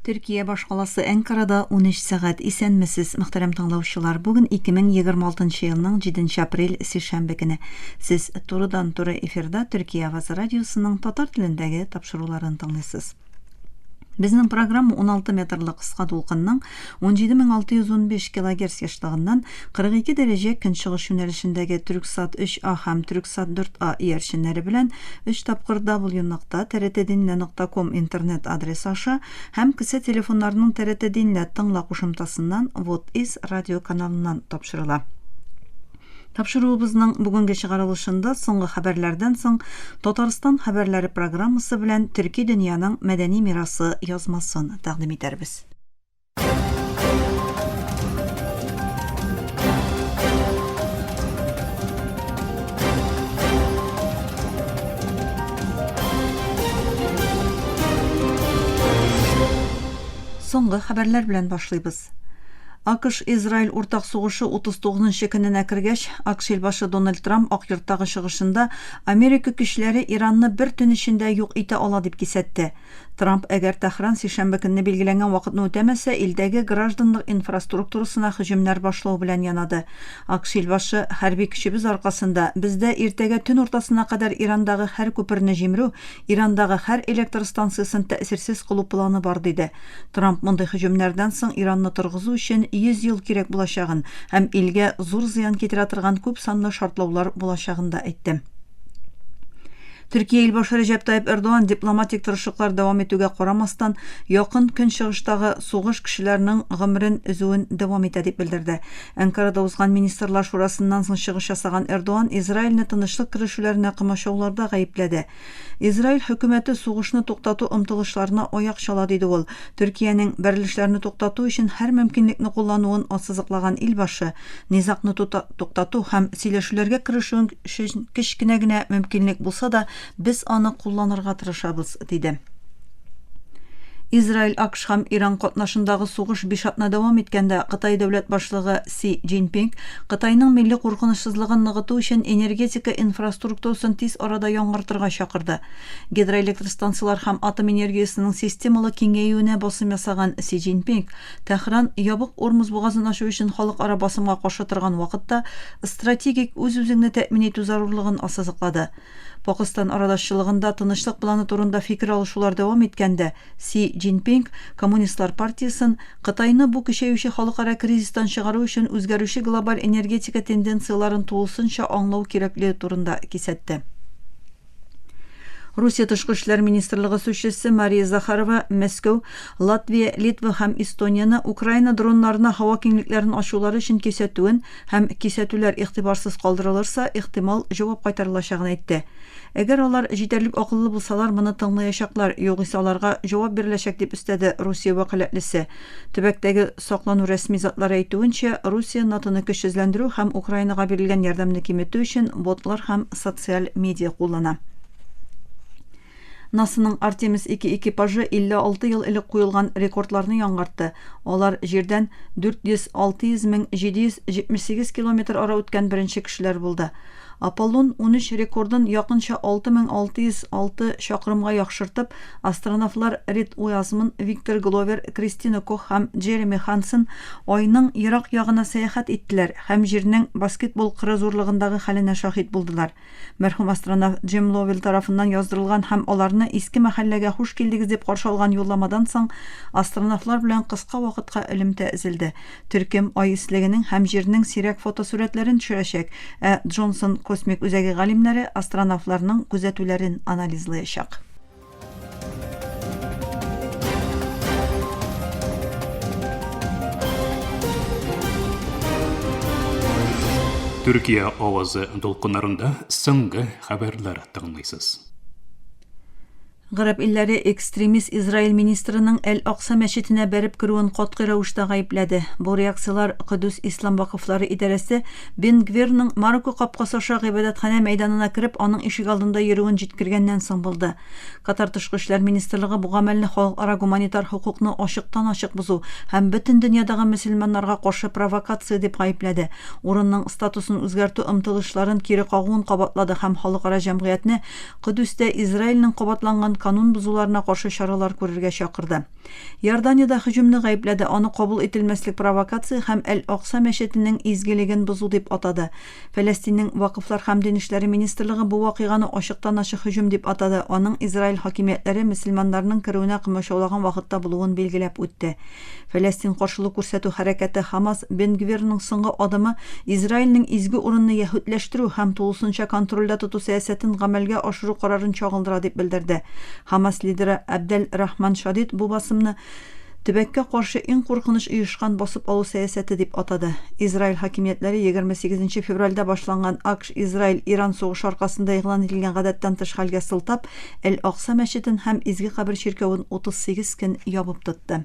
Türkiye башкаласы Әнкарада 13 сәгать исәнмесез, мөхтәрәм тыңлаучылар. Бүген 2026 елның 7 апрель сишәмбе көне. Сез турыдан-туры эфирда Төркия Авазы радиосының татар телендәге тапшыруларын тыңлыйсыз. Безнең программа 16 метрлык кыска дулкынның 17615 кГц яшьлыгыннан 42 дәрәҗә көнчыгыш юнәлешендәге Түрксат 3А һәм Түрксат 4А иярченнәре белән 3 тапкыр www.trtdinle.com интернет адресы аша һәм кесә телефоннарының TRT Dinle тыңла кушымтасыннан Вот из радио каналыннан тапшырыла. Тапшыруыбызның бүгенге чыгарылышында соңгы хәбәрләрдән соң Татарстан хәбәрләре программасы белән Төрки дөньяның мәдәни мирасы язмасын тәкъдим итәрбез. Соңгы хәбәрләр белән башлыйбыз. АКШ-Израиль уртак сугышы 39-нчы көненә кергәч, АКШ елбашы Дональд Трамп Акъйорттагы чыгышында Америка көчләре Иранны бер төн эчендә юк итә ала дип кисәтте. Трамп әгәр Тәһран сишәмбе көнне билгеләнгән вакытны үтәмәсә, илдәге гражданлык инфраструктурасына һөҗүмнәр башлау белән янады. АКШ елбашы хәрби көчебез аркасында бездә иртәгә төн уртасына кадәр Ирандагы һәр күперне җимерү, Ирандагы һәр электр станциясын тәэсирсез кылу планы бар диде. Трамп мондый һөҗүмнәрдән соң Иранны торгызу өчен 100 ел кирәк булачагын һәм илгә зур зыян китерә торган күп санлы шартлаулар булачагын да әйтте. Төркия илбашы Рәҗәп Тайип Эрдоган дипломатик тырышлыклар дәвам итүгә карамастан, якын көнчыгыштагы сугыш кешеләренең гомерен өзүен дәвам итә дип белдерде. Әнкарада узган министрлар шурасыннан соң чыгыш ясаган Эрдоган Израильне тынычлык керешүләренә кымшауларда гаепләде. Израиль хөкүмәте сугышны туктату омтылышларына аяк чала диде ул. Төркиянең бәрелешләрне туктату өчен һәр мөмкинлекне куллануын ассызыклаган илбашы, низакны туктату һәм сөйләшүләргә керешү кечкенә генә мөмкинлек булса да, без аны кулланырга тырышабыз, диде. Израиль, АКШ һәм Иран катнашындагы сугыш бишатна дәвам иткәндә, Кытай дәүләт башлыгы Си Цзиньпин Кытайның милли куркынычсызлыгын ныгыту өчен энергетика инфраструктурасын тиз арада яңартырга чакырды. Гидроэлектр станциялар һәм атом энергиясенең системалы киңәюенә басым ясаган Си Цзиньпин Тәһран ябык Ормуз бугазын ачу өчен халыкара басымга каршы торган вакытта стратегик үз-үзеңне тәэмин итү зарурлыгын ассызыклады. Пакистан арадашчылыгында тынычлык планы турында фикер алышулар дәвам иткәндә, Си Цзиньпин Коммунистлар партиясын Кытайны бу көчәюче халыкара кризистан чыгару өчен үзгәрүче глобаль энергетика тенденцияларын тулысынча аңлау кирәклеге турында кисәтте. Русия тышкы эшләр министрлыгы сүзчесе Мария Захарова Мәскәү, Латвия, Литва һәм Эстонияны Украина дроннарына һава киңлекләрен ачулары өчен кисәтүен һәм кисәтүләр игътибарсыз калдырылырса, ихтимал җавап кайтарылачагын әйтте. Әгәр алар җитәрлек акыллы булсалар, моны тыңлаячаклар, югыйсә аларга җавап биреләчәк дип өстәде Русия вәкаләтлесе. Төбәктәге саклану рәсми затлары әйтүенчә, Русия НАТОны көчсезләндерү һәм Украинага бирелгән ярдәмне киметү өчен ботлар һәм социаль медиа куллана. НАСАның Артемис 2 экипажы 56 ел элек куелган рекордларны яңартты. Алар җирдән 400-600-778 километр ара үткән беренче кешеләр булды. Аполлон 13 рекордын якынча 6606 чакрымга яхшыртып, астронавтлар Рид Уязман, Виктор Гловер, Кристина Кох һәм Джереми Хансен айның ерак ягына сәяхәт иттеләр һәм җирнең баскетбол кыры зурлыгындагы хәленә шаһит булдылар. Мәрхүм астронавт Джим Ловел тарафыннан яздырылган һәм аларны иске мәхәлләгә хуш килдегез дип каршы алган юлламадан соң астронавтлар белән кыска вакытка элемтә эзелде. Төркем ай ислегенең һәм җирнең сирәк фотосурәтләрен төшерәчәк, Джонсон космик үзәге галимнәре астронавтларның күзәтүләрен анализлаячак. Төркия авазы дулкыннарында соңгы хәбәрләр тыңлыйсыз. Гарәп илләре экстремист Израиль министрының Әл-Акса мәчетенә бәреп керүен катгый рәвештә гаепләде. Бу реакциялар Кудус Ислам вакыфлары идарәсе Бен Гвирның Марокко капкасы аша гыйбадәтханә мәйданына кереп, аның ишек алдында йөрүен җиткергәннән соң булды. Катар тышкы эшләр министрлыгы бу гамәлне халыкара гуманитар хукукны ачыктан-ачык бузу һәм бөтен дөньядагы мөселманнарга каршы провокация дип гаепләде. Урынның статусын үзгәртү омтылышларын кире кагуын кабатлады һәм халыкара җәмгыятьне Кудустә Израильнең кабатланган канун бузуларына каршы чаралар күрергә чакырды. Иорданияда һөҗүмне гаепләде, аны кабул ителмәслек провокация һәм Әл-Акса мәчетенең изгелеген бузу дип атады. Фәләстиннең вакыфлар һәм дин эшләре министрлыгы бу вакыйганы ачыктан-ачык һөҗүм дип атады. Аның Израиль хакимиятләре мөселманнарның керүенә кымшаулаган вакытта булуын билгеләп үтте. Фәләстин каршылык күрсәтү хәрәкәте Хамас Бен-Гвирның соңгы адымы Израильнең изге урынны яһүдләштерү һәм тулысынча контрольдә тоту сәясәтен гамәлгә ашыру карарын чагылдыра дип белдерде. Хамас лидеры Абдел Рахман Шадид бу басымны төбәккә каршы иң куркыныч оешкан басып алу сәясәте дип атады. Израиль хакимиятләре 28 февральдә башланган AQSh-Израиль-Иран сугышы аркасында игълан ителгән гадәттән тыш хәлгә сылтап, Әл-Акса мәчетен һәм изге кабер чиркәвен 38 көн ябып тотты.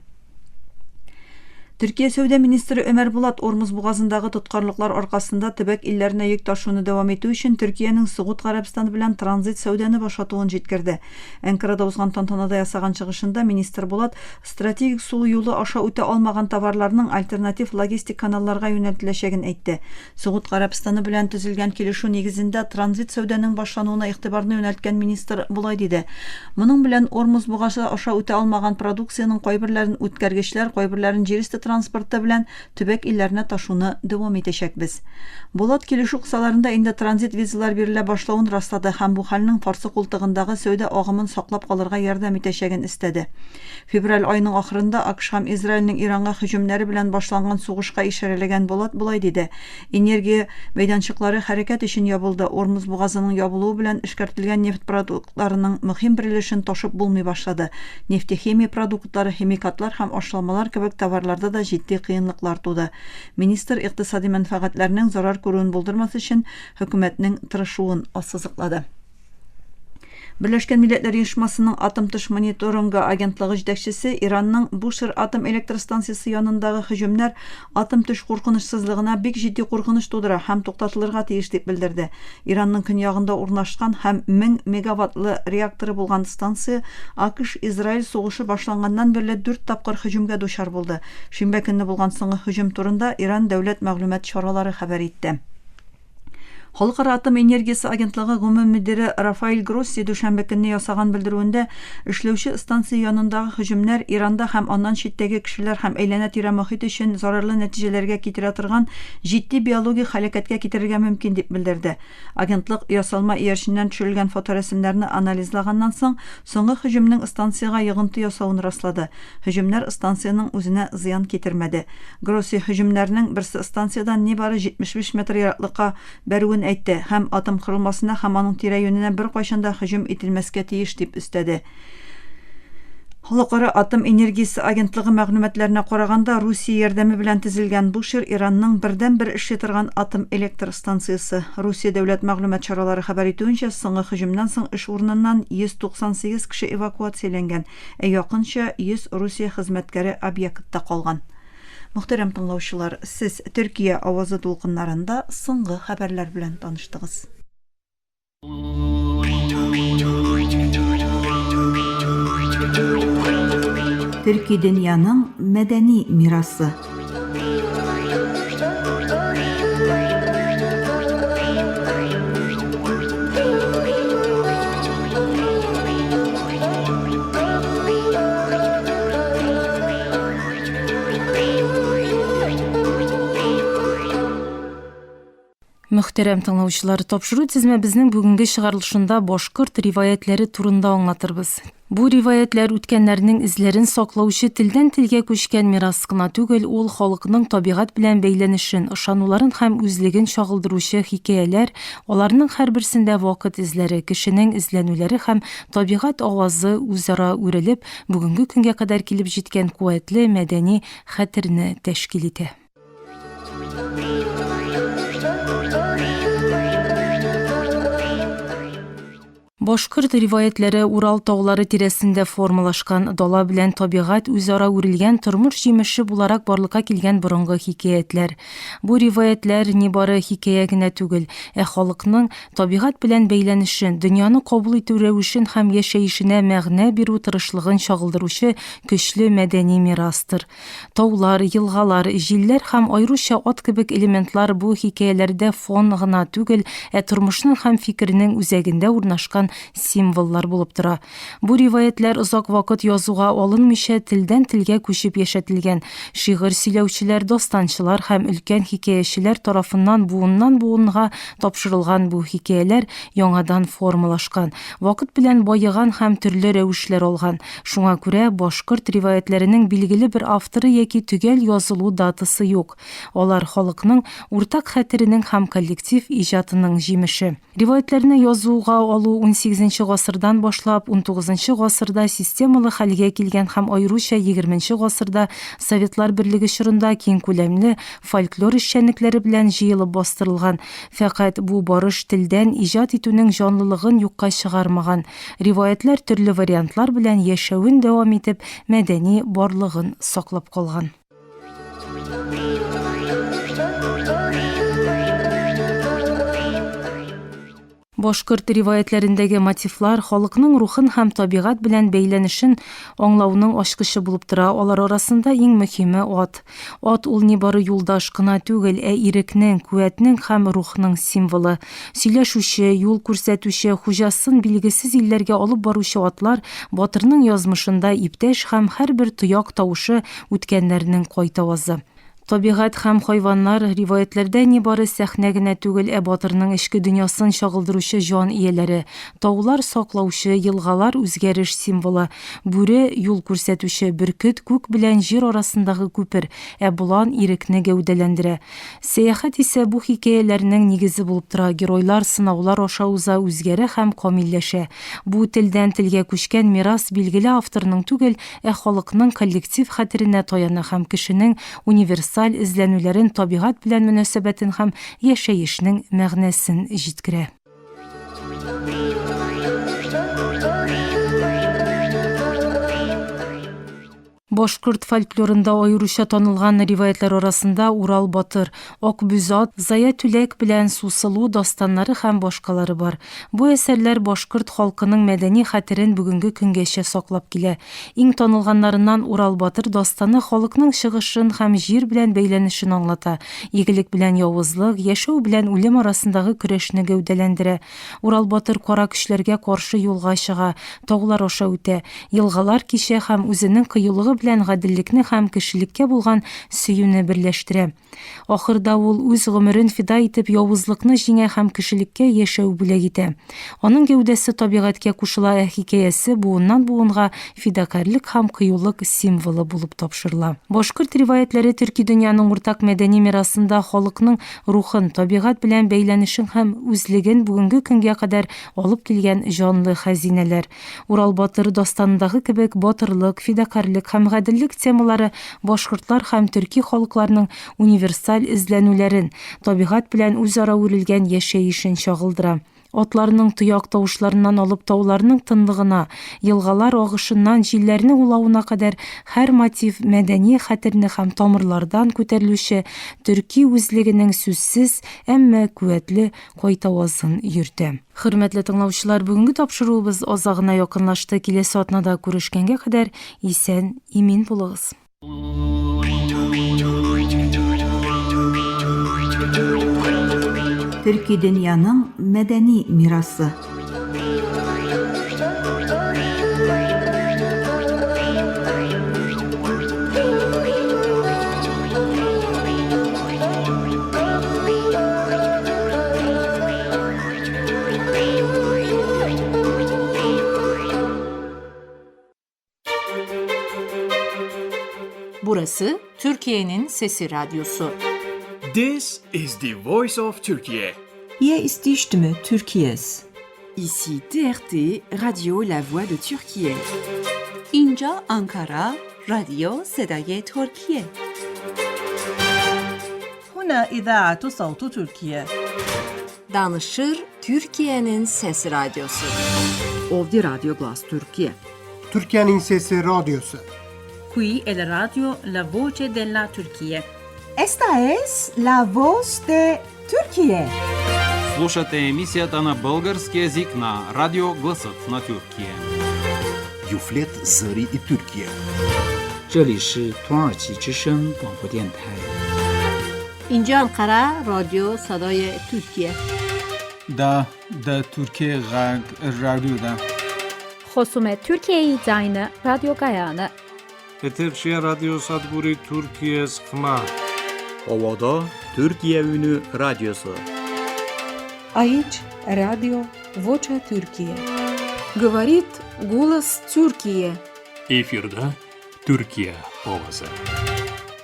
Төркия сәүдә министры Өмәр Булат Ормуз бугазындагы тоткарлыклар аркасында төбәк илләренә йөк ташуны дәвам итү өчен Төркиянең Сугуд Гарәбстаны белән транзит сәүдәне башлатуын җиткерде. Әнкарада узган тантанада ясаган чыгышында министр Булат стратегик сул юлы аша үтә алмаган товарларның альтернатив логистик каналларга юнәлтеләчәген әйтте. Сугуд Гарәбстаны белән төзелгән килешү нигезендә транзит сәүдәнең башлануына игътибарны юнәлткән министр булай диде. Моның белән Ормуз бугазы аша үтә алмаган продукцияның кайберләрен үткәргечләр, кайберләрен җиристе транспорты белән төбәк илләренә ташуны дәвам итәчәкбез. Булат килешү кысаларында инде транзит визалар бирелә башлавын раслады һәм бу хәлнең фарсы култыгындагы сәүдә агымын саклап калырга ярдәм итәчәген истәде. Февраль айының ахырында AQSh һәм Израильнең Иранга һөҗүмнәре белән башланган сугышка ишарәләгән Булат булай диде. Энергия мәйданчыклары хәрәкәт өчен ябылды. Ормуз бугазының ябылуы белән эшкәртелгән нефт продуктларының мөһим брилешен ташып булмый башлады. Нефтехимия продуктлары, химикатлар һәм ашламалар кебек товарларда да җитди кыенлыклар туды. Министр икътисади мәнфәгатьләрнең зарар күрүен булдырмас өчен хөкүмәтнең тырышуын ассызыклады. Birleşken Milletler Uyuşmasының атом тыш мониторингы агентлыгы җитәкчесе Иранның Бушер атом электр станциясе янындагы һөҗүмнәр атом тыш куркынычсызлыгына бик җитди куркыныч тудыра һәм туктатылырга тиеш дип белдерде. Иранның көньягында урнашкан һәм 1000 мегаваттлы реакторы булган станция AQSh-Израиль сугышы башланганнан бирле 4 тапкыр һөҗүмгә дучар булды. Шимбә көнне булган соңгы һөҗүм турында Иран дәүләт мәгълүмат чаралары хәбәр итте. Халыкара атом энергиясе агентлыгы гомум мөдире Рафаэль Гросси дүшәмбе көнне ясаган белдерүендә эшләүче станция янындагы һөҗүмнәр Иранда һәм аннан читтәге кешеләр һәм әйләнә-тирә мөхит өчен зарарлы нәтиҗәләргә китерә торган җитди биологик һәлакәткә китерергә мөмкин дип белдерде. Агентлык ясалма иярченнән төшерелгән фоторәсемнәрне анализлаганнан соң соңгы һөҗүмнең станциягә йогынты ясавын раслады. Һөҗүмнәр станциянең үзенә зыян китермәде. Гросси һөҗүмнәрнең берсе станциyaдан нибары 75 метр ераклыкка бәрүен әйтте һәм атом кырылмасына һәм аның тирә-юненә бер кайчанда һөҗүм ителмәскә тиеш дип өстәде. Халыкара атом энергиясе агентлыгы мәгълүматларына караганда, Русия ярдәме белән төзелгән Бушер Иранның бердән-бер эшли торган атом электр станциясе. Русия дәүләт мәгълүмат чаралары хәбәр итүенчә, соңгы һөҗүмнән соң эш урыныннан 198 кеше эвакуацияләнгән, якынча 100 Русия хезмәткәре объектта калган. Мөхтәрәм тыңлаучылар, сез Төркия авазы дулкыннарында соңгы хәбәрләр белән таныштыгыз. Төрки дөньяның мәдәни мирасы. Мөхтәрәм тыңлаучылар, тапшыру тизме безнең бүгенге чыгарылышында башкорт риваятләре турында аңлатырбыз. Бу риваятләр үткәннәрнең изләрен саклаучы телдән телгә күчкән мирас кына түгел, ул халыкның табигать белән бәйләнешен, ышануларын һәм үзлеген чагылдыручы хикәяләр, аларның һәрберсендә вакыт изләре, кешенең изләнүләре һәм табигать авазы үзара үрелеп, бүгенге көнгә кадәр килеп җиткән куәтле мәдәни хәтерне тәшкил итә. Башкорт риваятләре Урал таулары тирәсендә формалашкан, дала белән табигать үзара үрелгән тормыш җимеше буларак барлыкка килгән борынгы хикәятләр. Бу риваятләр нибары хикәя генә түгел, халыкның табигать белән бәйләнешен, дөньяны кабул итү рәвешен һәм яшәешенә мәгънә бирү тырышлыгын чагылдыручы көчле мәдәни мирастыр. Таулар, елгалар, җилләр һәм аеруча ат кебек элементлар бу хикәяләрдә фон гына түгел, тормышның һәм фикернең үзәгендә урнашкан символлар булып тора. Бу риваятлар озак вакыт язуга алынмыйча телдән телгә күчеп яшәтелгән. Шигырь сөйләүчеләр, достанчылар һәм өлкән хикәячеләр тарафыннан буыннан буынга тапшырылган бу хикәяләр яңадан формалашкан. Вакыт белән байыган һәм төрле рәвешләр алган. Шуңа күрә башкорт риваятләренең билгеле бер авторы яки төгәл язылу датасы юк. Алар халыкның уртак хәтеренең һәм коллектив иҗатының җимеше. Риваятләрне язуга алу 18 гасырдан башлап 19 гасырда системалы хәлгә килгән һәм аеруча 20 гасырда Советлар Берлеге чорында киң күләмле фольклор эшчәнлекләре белән җыелып бастырылган. Фәкать бу барыш телдән иҗат итүнең җанлылыгын юкка чыгармаган. Риваятлар төрле вариантлар белән яшәвен дәвам итеп, мәдәни барлыгын саклап калган. Башкорт риваятләрендәге мотивлар халыкның рухын һәм табигать белән бәйләнешен аңлауның ачкычы булып тора. Алар арасында иң мөһиме ат. Ат ул нибары юлдаш кына түгел, ирекнең, куәтнең һәм рухның символы. Сөйләшүче, юл күрсәтүче, хуҗасын билгесез илләргә алып баручы атлар батырның язмышында иптәш һәм һәрбер тояк тавышы үткәннәрнең кайтавазы. Табигать һәм хайваннар риваятләрдә нибары сәхнә генә түгел, батырның эчке дөньясын чагылдыручы җан ияләре. Таулар саклаучы, елгалар үзгәреш символы. Бүре юл күрсәтүче, бөркет күк белән җир арасындагы күпер, булан ирекне гәүдәләндерә. Сәяхәт исә бу хикәяләрнең нигезе булып тора. Геройлар сынаулар аша уза, үзгәрә һәм камилләшә. Бу телдән телгә күчкән мирас билгеле авторның түгел, халыкның коллектив хәтеренә таяна һәм кешенең универсаль эзләнүләрен, табигать белән мөнәсәбәтен һәм яшәешнең мәгънәсен җиткерә. Башкорт фольклорында аеруча танылган риваятлар арасында Урал батыр, Акбүзат, Зая Түләк белән Сусылу дастаннары һәм башкалары бар. Бу әсәрләр башкорт халкының мәдәни хәтерен бүгенге көнгәчә саклап килә. Иң танылганнарыннан Урал батыр дастаны халыкның чыгышын һәм җир белән бәйләнешен аңлата. Игелек белән явызлык, яшәү белән үлем арасындагы көрәшне гәүдәләндерә. Урал батыр кара көчләргә каршы юлга чыга, таулар аша үтә, елгалар кичә һәм үзенең кыюлыгы белән гадиллекне һәм кешелеккә булган сөюне берләштерә. Ахырда ул үз гомерен фида итеп явызлыкны җиңә һәм кешелеккә яшәү бүләк итә. Аның гәүдәсе табигатькә кушыла, хикәясе буыннан буынга фидакарлык һәм кыюлык символы булып тапшырыла. Башкорт риваятләре төрки дөньяның уртак мәдәни мирасында халыкның рухын, табигать белән бәйләнешен һәм үзлеген бүгенге көнгә кадәр алып килгән җанлы хәзинәләр. Урал батыр дастанындагы кебек батырлык, фидакарлык һәм гаделлек темалары башкортлар һәм төрки халыкларының универсаль эзләнүләрен, табигать белән үзара үрелгән яшәешен чагылдыра. Атларның тояк тавышларыннан алып тауларның тынлыгына, елгалар агышыннан җилләрне улавына кадәр һәр мотив мәдәни хәтерне һәм тамырлардан күтәрелүче төрки үзлегенең сүзсез, әмма куәтле кайтавазын йөртә. Хөрмәтле тыңлаучылар, бүгенге тапшыруыбыз азагына якынлашты. Киләсе атнада күрешкәнгә кадәр исән, имин булыгыз. Төрки дөньяның мәдәни мирасы. Burası Türkiye'nin Sesi Radyosu. This is the voice of Turkey. Hier ist die Stimme Türkiye's. Ici TRT Radio La Voix de Türkiye. İnca Ankara Radio Sedaye Türkiye. هنا إذاعة صوت تركيا. Danışır Türkiye'nin Sesi Radyosu. Ovdi Radyo Glas Türkiye. Türkiye'nin Sesi Radyosu. Qui è la radio La Voce della Turquía. Esta es la voz de Turquía. Слушате емисията на български език на Радио Гласът на Тюркия. Юфлет Зари и Türkiye. 这里是土耳其之声广播电台。 اینجا انقره رادیو صدای ترکیه. da Türkiye radyoda. خصومت ترکیه زاین رادیو گایانه. Türkiye Radyo Sadburi Türkiye Sıkma. Ovada Türkiye Ünü Radyosu. Aici Radio Vocea Türkiye. Говорит голос Türkiye. Efirde Türkiye ovozi.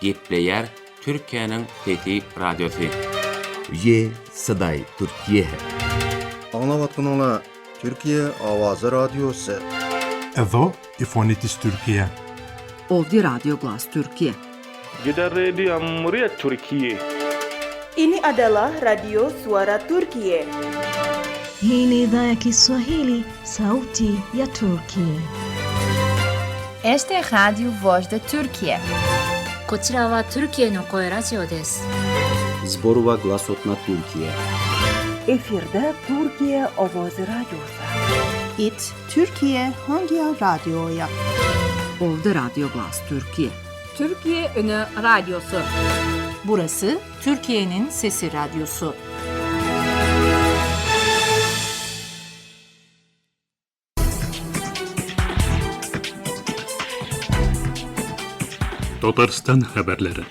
Gepleyer Türkiye'nin Fethi Radyosu. Ye Saday Türkiye. Anlavatkanlar Türkiye Avazı Radyosu. Evo İfonitis Türkiye. Ovdi Radyo Glas Türkiye. Jeddah Radio Muria Türkiye. Ini adalah Radio Suara Türkiye. Hii ni idhaa ya Kiswahili, Sauti ya Turkiye. Este Radio Voz de Türkiye. こちらはトルキエの声ラジオです。Zborova Glasot na Türkiye. Efirde Türkiye Ovozi Radyosu. It Türkiye Hangi Radyo'ya? Ovdi Radyo Glas Türkiye. Türkiye Ünü Radyosu. Burası Türkiye'nin Sesi Radyosu. Tatarstan haberleri.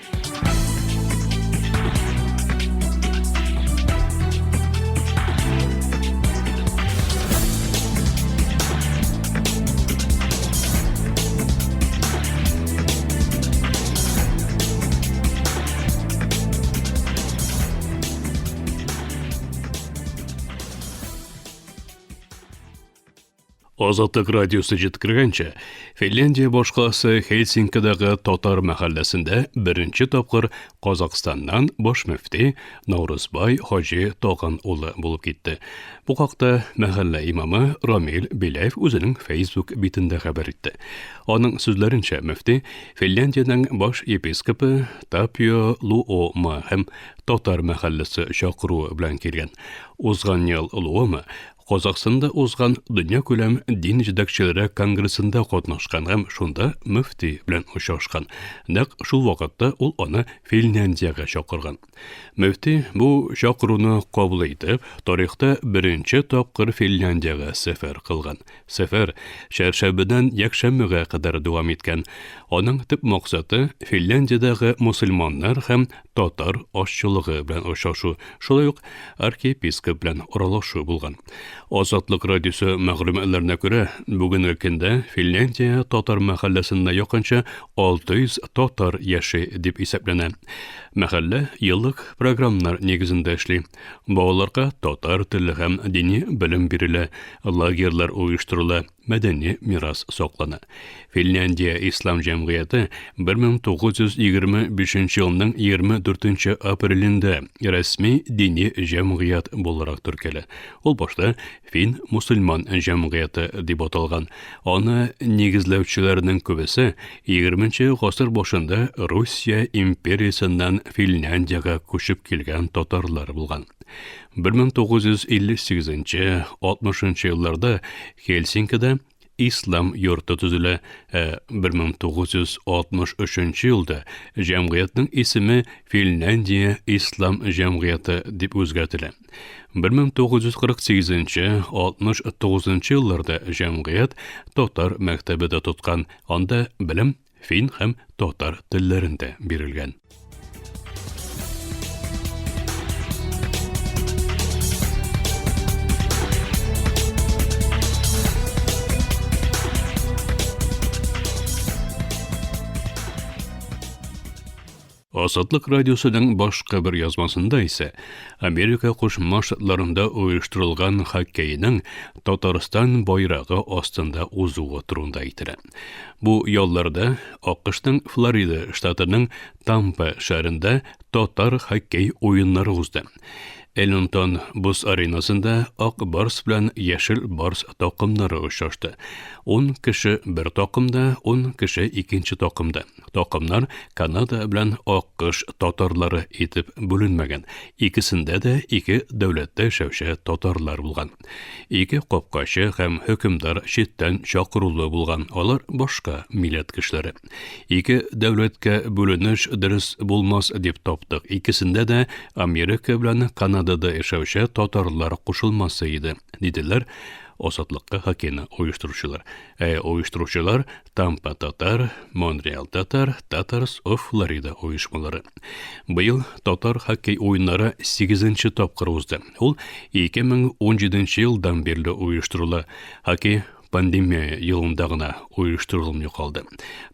Азаттык радиосы жеткергенче, Финляндия башкаласы Хельсинкидагы татар мәхәлләсендә беренче тапкыр Казакстаннан баш мөфти Наурызбай Хаҗи Таган улы булып китте. Бу хакта мәхәллә имамы Рамил Беляев үзенең Facebook битендә хәбәр итте. Аның сүзләренчә, мөфти Финляндиянең баш епископы Tapio Luoma һәм татар мәхәлләсе чакыруы белән килгән. Узган ел Luoma Казакстанда узган дөнья күләм дин җитәкчеләре конгрессында катнашкан һәм шунда мөфти белән очрашкан. Нәкъ шул вакытта ул аны Финляндиягә чакырган. Мөфти бу чакыруны кабул итеп, тарихта беренче тапкыр Финляндиягә сәфәр кылган. Сәфәр шәршәбедән якшәмбегә кадәр дәвам иткән. Аның төп максаты Финляндиядагы мусульманнар һәм татар ашчылыгы белән очрашу, шулай ук архиепископ белән аралашу булган. Азатлык радиосы мәгълүматларына күрә, бүгенге көндә Финляндия татар мәхәлләсендә якынча 600 татар яши дип исәпләнә. Мәхәллә еллык программалар нигезендә эшли. Балаларга татар теле һәм дини белем бирелә, лагерьлар оештырыла, мәдәни мирас саклана. Финляндия Ислам җәмгыяте 1925 елның 24 апрелендә рәсми дини җәмгыять буларак теркәлә. Ул башта Фин мусульман җәмгыяте дип аталган. Аны нигезләүчеләрнең күбесе 20нче гасыр башында Русия империясыннан Финляндиягә күчеп килгән татарлар булган. 1958-60 елларда Хельсинкида Ислам йорты төзелә. 1963 елда җәмгыятьнең исеме Финляндия Ислам җәмгыяте дип үзгәртелә. 1948-69 елларда җәмгыять татар мәктәбендә тоткан, анда белем фин һәм татар телләрендә бирелгән. Азатлык радиосының башка бер язмасында исә Америка Кушма Штатларында оештырылган хоккейның Татарстан байрагы астында узуы турында әйтелә. Бу ялларда АКШның Флорида штатының Тампа шәһәрендә татар хоккей уеннары узды. Эллинтон Бус аренасында Ак Барс белән Яшел Барс такымнары очрашты. 10 кеше бер такымда, 10 кеше икенче такымда. Такымнар Канада белән АКШ татарлары итеп бүленмәгән. Икесендә дә ике дәүләттә яшәүче татарлар булган. Ике капкачы һәм хөкемдар читтән чакырылу булган. Алар башка милләт кешеләре. Ике дәүләткә бүленеш дөрес булмас дип таптык. Икесендә дә Америка белән Канада Kanadada yaşavşa Tatarlar koşulması idi, dediler. Osatlıqqa hakeni uyuşturucular. Uyuşturucular Tampa Tatar, Montreal Tatar, Tatars of Florida uyuşmaları. Bu Tatar hokey oyunları 8-ci tapqır uzdı. Ol 2017 yıldan beri uyuşturula. Hokey pandemiya yılındağına uyuşturulmaya kaldı.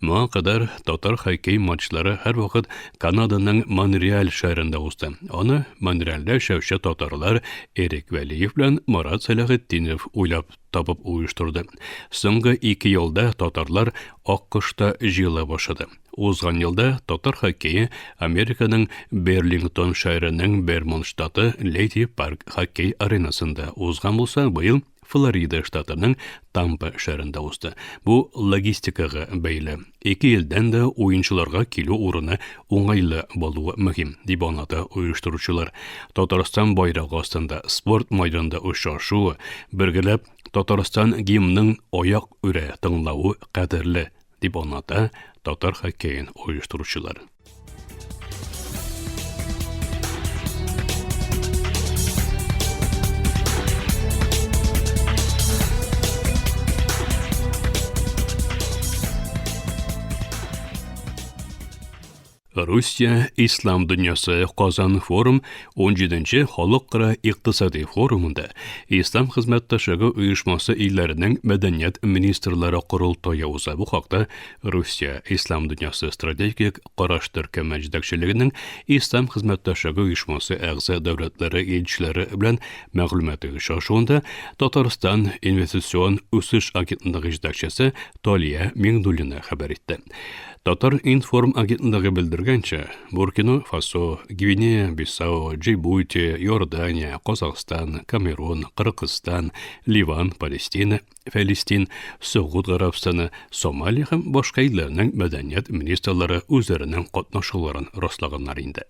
Muğa kadar Tatar hokey maçları her vakit Kanada'nın Montreal şehrinde uzdı. Onu Montreal'de şevşe Tatarlar Erik Veliyev bilen Murat Salahettinov uylap tapıp uyuşturdu. Soңғы 2 yılda Tatarlar Akkış'ta jıla başladı. Uzgan yılda Tatar hokkeyi Amerika'nın Burlington şehrinin Vermont ştatı Lady Park hokey arenasında uzgan bolsa, bu yıl Florida ştatının Tampa şehrinde uzdu. Bu logistikaga beyli. 2 yıldan da oyuncularga kilo uğruna oңайлы болуы mühim, dip anladı uyuşturucular. Tatarstan bayrağı astında sport maydanda uçaşu, birgelep Tatarstan gimnin oyak üre tınlauı qadirli, dip anladı Tatar hokkeyin uyuşturucular. Rusya İslam Dünyası Kazan Forum 17. Halkara İqtisadi Forumunda İslam Hizmettaşlığı uyuşması illerinin medeniyet ministerleri kurultayı uza. Bu haqda Rusya İslam Dünyası Strategik Qaraştırma Mecdekçiliğinin İslam Hizmettaşlığı uyuşması əgza devletleri elçileri bilen məlumatı şaşığında Tatarstan İnvestisyon Üsüş Agentliği jedekçisi Taliya Mingdulina haber etti. Tatar Inform agentliği bildirgençe, Burkina Faso, Gvineya, Bissau, Djibouti, Yordaniya, Qozaqstan, Kamerun, Qırğızstan, Livan, Palestina, Filistin, Suud Arabistani, Somaliya hem başka illerinin medeniyet ministerleri üzerinin qatnaşıqların rastlaganlar indi.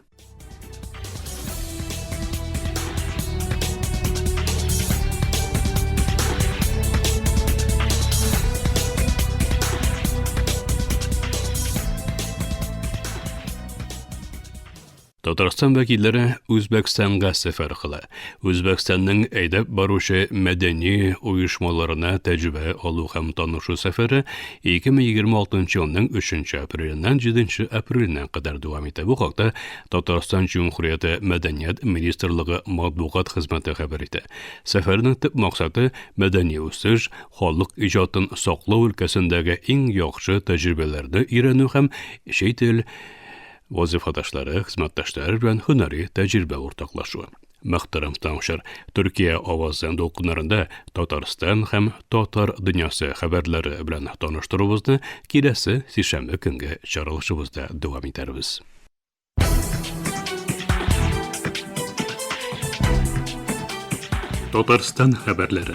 Tatarstan vekilleri Özbekistan'a sefer kıla. Özbekistan'ın eydep barışı medeni uyuşmalarına tecrübe alı hem tanışı seferi 2026 yılının 3. aprilinden 7. aprilinden kadar devam etti. Bu haqda Tatarstan Cumhuriyeti Medeniyet Ministerliği Matbuat Hizmeti haber etti. Seferinin tip maksatı medeni üstüş, halk icatın saqlaw ülkesindeki en yaxşı tecrübelerini öğrenü hem şeytil vazifadaşları, hizmettaşları bilen hünari tecrübe ortaklaşığı. Muhtaram tamaşar, Türkiye avazında okunlarında Tatarstan hem Tatar dünyası haberleri bilen tanıştırıbızdı, kilesi sişembe künge çarılışımızda devam ederiz. Tatarstan haberleri.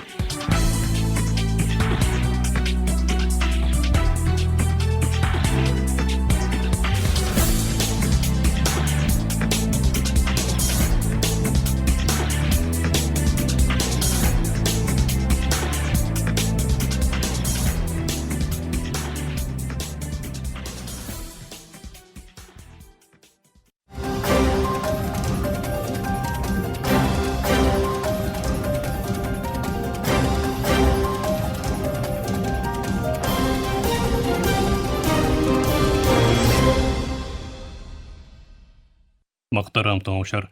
Muhtaram tamaşar,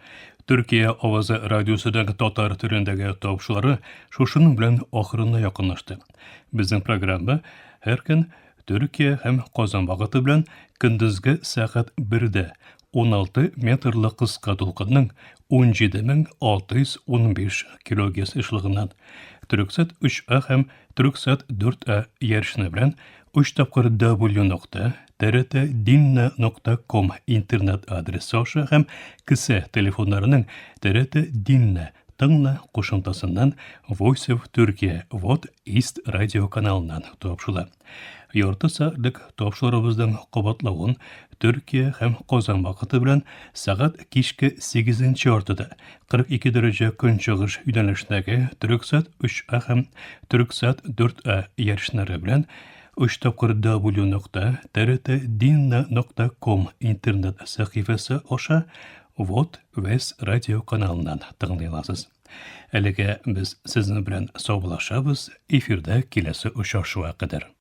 Türkiye Avazı Radyosu'daki Tatar türündeki topşuları şuşunun bilen ahırına yakınlaştı. Bizim programda her gün Türkiye hem Qozan vaqti bilen gündüzgi saat 1'de 16 metrli kıska dolqınның 17.615 kHz ışığından Türksat 3A hem Türksat 4A yarışını bilen 3 tapqır w.trt-dinna.com internet adresi aşı hem kısa telefonlarının TRT Dinna Tыңna qo'shimchasidan Voice of Turkey What East radio kanalidan topshula. Yorti saatlik topshiruqimizning quvvatlovun Turkiya ham Qozon vaqti bilan soat kechki 8:40 42 daraja kunchig'ish yo'nalishdagi Turksat 3A ham Turksat 4A yarishlari bilan 3 tapqir w.trt-dinna.com internet sahifasi osha Вот Вес радио каналынан тыңлый аласыз. Әлегә без сезнең белән саубуллашабыз, эфирдә киләсе очрашуга кадәр.